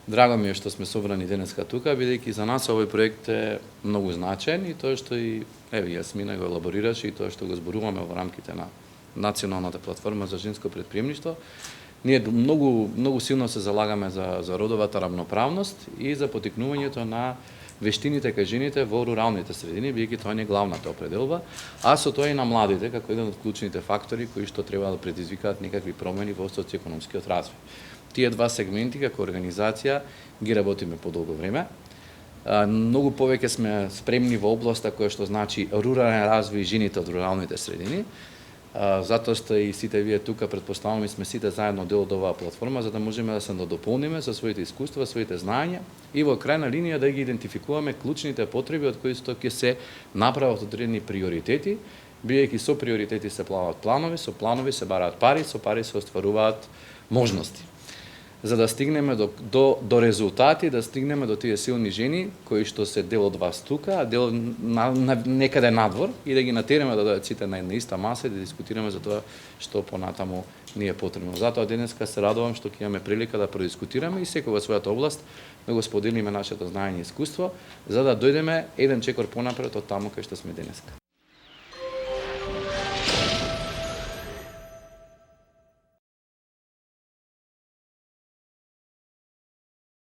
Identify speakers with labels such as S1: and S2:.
S1: Драго ми е што сме собрани денеска тука, бидејќи за нас овој проект е многу значаен и тоа што и Јасмина го елаборираше и тоа што го зборуваме во рамките на Националната платформа за женско претприемништво, ние многу силно се залагаме за родовата рамноправност и за потикнувањето на вештините кај жените во руралните средини, бидејќи тоа не е главната определба, а со тоа и на младите како еден од клучните фактори кои што треба да предизвикаат некакви промени во социјекономскиот развој. Тие два сегменти како организација ги работиме подолго време. Многу повеќе сме спремни во областа која што значи рурален развој и жените од руралните средини. Затоа што и сите вие тука, претпоставувам, сме сите заедно дел од оваа платформа, за да можеме да се надополниме со своите искуства, своите знаења и во крајна линија да ги идентификуваме клучните потреби од кои што ќе се направат одредени приоритети, бидејќи со приоритети се плануваат планови, со планови се бараат пари, со пари се остваруваат можности. За да стигнеме до резултати, да стигнеме до тие силни жени кои што се дел од вас тука, а дел некаде надвор и да ги натераме да дојдат сите на една иста маса и да дискутираме за тоа што понатаму ни е потребно. Затоа денеска се радувам што ќе имаме прилика да продискутираме и секој во својата област да го споделиме нашето знаење и искуство, за да дојдеме еден чекор понапред од таму кај што сме денеска.